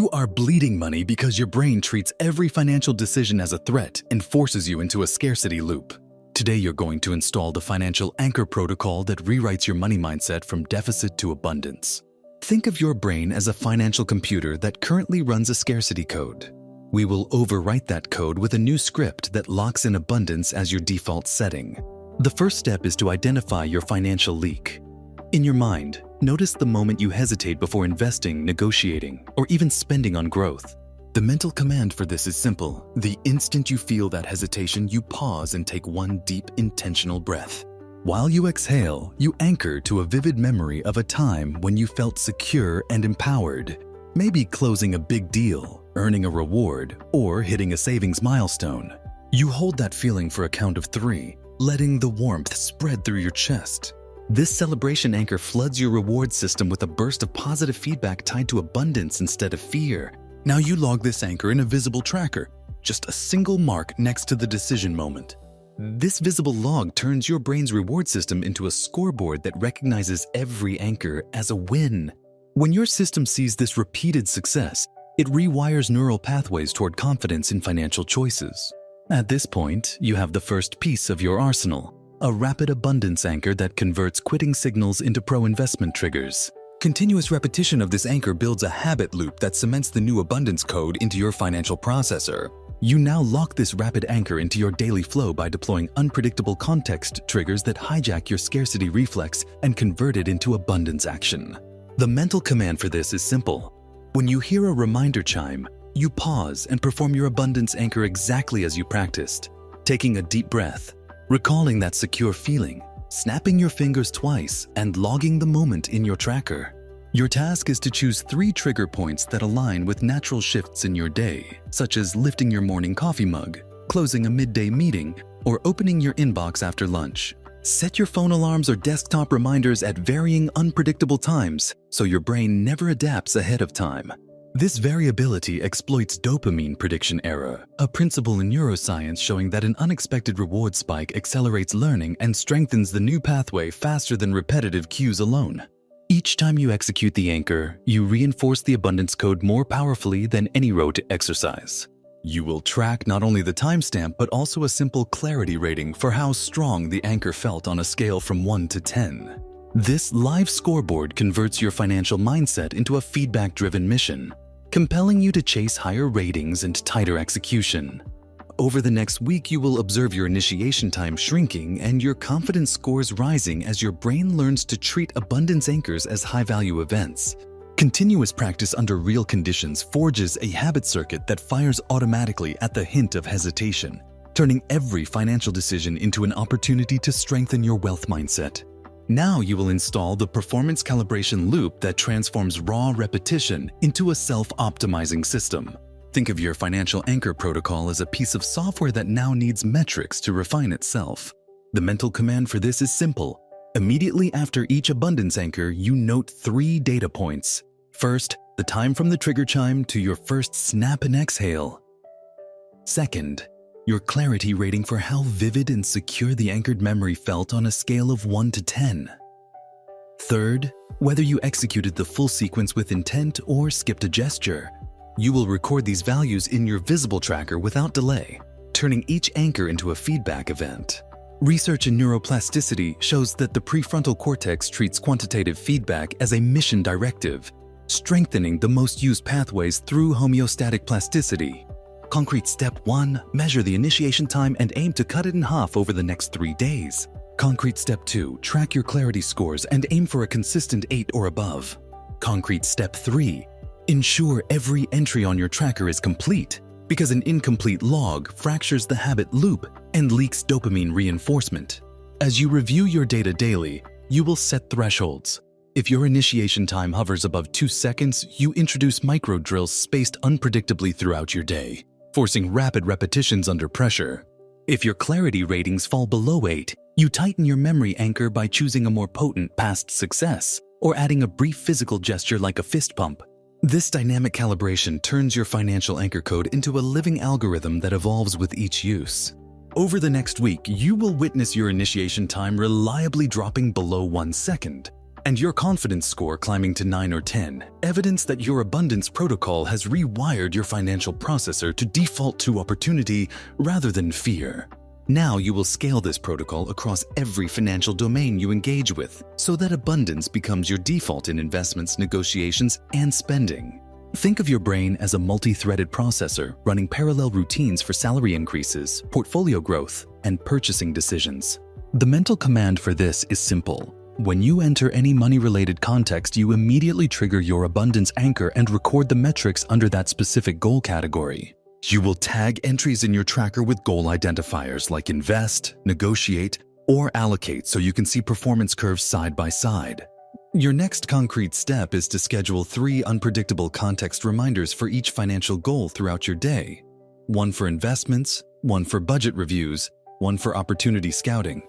You are bleeding money because your brain treats every financial decision as a threat and forces you into a scarcity loop. Today, you're going to install the financial anchor protocol that rewrites your money mindset from deficit to abundance. Think of your brain as a financial computer that currently runs a scarcity code. We will overwrite that code with a new script that locks in abundance as your default setting. The first step is to identify your financial leak. In your mind, notice the moment you hesitate before investing, negotiating, or even spending on growth. The mental command for this is simple. The instant you feel that hesitation, you pause and take one deep, intentional breath. While you exhale, you anchor to a vivid memory of a time when you felt secure and empowered. Maybe closing a big deal, earning a reward, or hitting a savings milestone. You hold that feeling for a count of 3, letting the warmth spread through your chest. This celebration anchor floods your reward system with a burst of positive feedback tied to abundance instead of fear. Now you log this anchor in a visible tracker, just a single mark next to the decision moment. This visible log turns your brain's reward system into a scoreboard that recognizes every anchor as a win. When your system sees this repeated success, it rewires neural pathways toward confidence in financial choices. At this point, you have the first piece of your arsenal. A rapid abundance anchor that converts quitting signals into pro-investment triggers. Continuous repetition of this anchor builds a habit loop that cements the new abundance code into your financial processor. You now lock this rapid anchor into your daily flow by deploying unpredictable context triggers that hijack your scarcity reflex and convert it into abundance action. The mental command for this is simple. When you hear a reminder chime, you pause and perform your abundance anchor exactly as you practiced, taking a deep breath. Recalling that secure feeling, snapping your fingers twice, and logging the moment in your tracker. Your task is to choose 3 trigger points that align with natural shifts in your day, such as lifting your morning coffee mug, closing a midday meeting, or opening your inbox after lunch. Set your phone alarms or desktop reminders at varying unpredictable times so your brain never adapts ahead of time. This variability exploits dopamine prediction error, a principle in neuroscience showing that an unexpected reward spike accelerates learning and strengthens the new pathway faster than repetitive cues alone. Each time you execute the anchor, you reinforce the abundance code more powerfully than any rote exercise. You will track not only the timestamp but also a simple clarity rating for how strong the anchor felt on a scale from 1 to 10. This live scoreboard converts your financial mindset into a feedback-driven mission, compelling you to chase higher ratings and tighter execution. Over the next week, you will observe your initiation time shrinking and your confidence scores rising as your brain learns to treat abundance anchors as high-value events. Continuous practice under real conditions forges a habit circuit that fires automatically at the hint of hesitation, turning every financial decision into an opportunity to strengthen your wealth mindset. Now you will install the performance calibration loop that transforms raw repetition into a self-optimizing system. Think of your financial anchor protocol as a piece of software that now needs metrics to refine itself. The mental command for this is simple. Immediately after each abundance anchor, you note 3 data points. First, the time from the trigger chime to your first snap and exhale. Second, your clarity rating for how vivid and secure the anchored memory felt on a scale of 1 to 10. Third, whether you executed the full sequence with intent or skipped a gesture. You will record these values in your visible tracker without delay, turning each anchor into a feedback event. Research in neuroplasticity shows that the prefrontal cortex treats quantitative feedback as a mission directive, strengthening the most used pathways through homeostatic plasticity. Concrete step 1, measure the initiation time and aim to cut it in half over the next 3 days. Concrete step 2, track your clarity scores and aim for a consistent 8 or above. Concrete step 3, ensure every entry on your tracker is complete, because an incomplete log fractures the habit loop and leaks dopamine reinforcement. As you review your data daily, you will set thresholds. If your initiation time hovers above 2 seconds, you introduce micro drills spaced unpredictably throughout your day, forcing rapid repetitions under pressure. If your clarity ratings fall below 8, you tighten your memory anchor by choosing a more potent past success or adding a brief physical gesture like a fist pump. This dynamic calibration turns your financial anchor code into a living algorithm that evolves with each use. Over the next week, you will witness your initiation time reliably dropping below 1 second. and your confidence score climbing to 9 or 10, evidence that your abundance protocol has rewired your financial processor to default to opportunity rather than fear. Now you will scale this protocol across every financial domain you engage with, so that abundance becomes your default in investments, negotiations, and spending. Think of your brain as a multi-threaded processor running parallel routines for salary increases, portfolio growth, and purchasing decisions. The mental command for this is simple. When you enter any money-related context, you immediately trigger your abundance anchor and record the metrics under that specific goal category. You will tag entries in your tracker with goal identifiers like invest, negotiate, or allocate so you can see performance curves side by side. Your next concrete step is to schedule 3 unpredictable context reminders for each financial goal throughout your day. One for investments, one for budget reviews, one for opportunity scouting.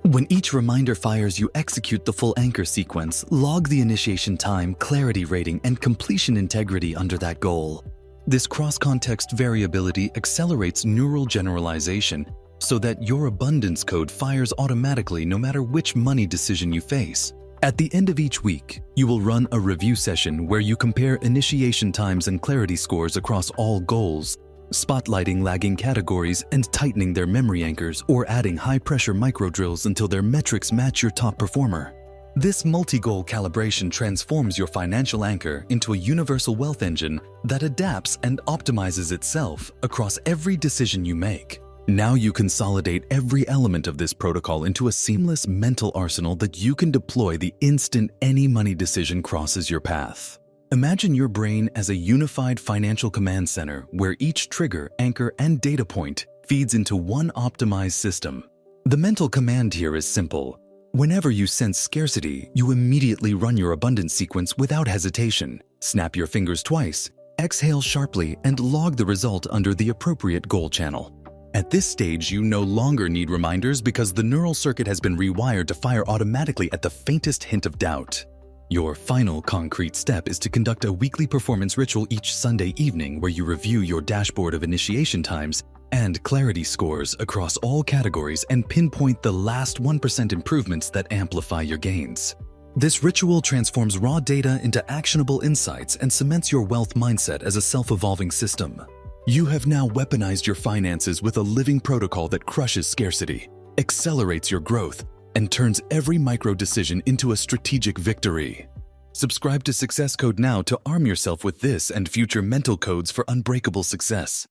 When each reminder fires, you execute the full anchor sequence, log the initiation time, clarity rating, and completion integrity under that goal. This cross-context variability accelerates neural generalization so that your abundance code fires automatically no matter which money decision you face. At the end of each week, you will run a review session where you compare initiation times and clarity scores across all goals, spotlighting lagging categories and tightening their memory anchors or adding high-pressure microdrills until their metrics match your top performer. This multi-goal calibration transforms your financial anchor into a universal wealth engine that adapts and optimizes itself across every decision you make. Now you consolidate every element of this protocol into a seamless mental arsenal that you can deploy the instant any money decision crosses your path. Imagine your brain as a unified financial command center where each trigger, anchor, and data point feeds into one optimized system. The mental command here is simple. Whenever you sense scarcity, you immediately run your abundance sequence without hesitation. Snap your fingers twice, exhale sharply, and log the result under the appropriate goal channel. At this stage, you no longer need reminders because the neural circuit has been rewired to fire automatically at the faintest hint of doubt. Your final concrete step is to conduct a weekly performance ritual each Sunday evening where you review your dashboard of initiation times and clarity scores across all categories and pinpoint the last 1% improvements that amplify your gains. This ritual transforms raw data into actionable insights and cements your wealth mindset as a self-evolving system. You have now weaponized your finances with a living protocol that crushes scarcity, accelerates your growth, and turns every micro decision into a strategic victory. Subscribe to Success Code now to arm yourself with this and future mental codes for unbreakable success.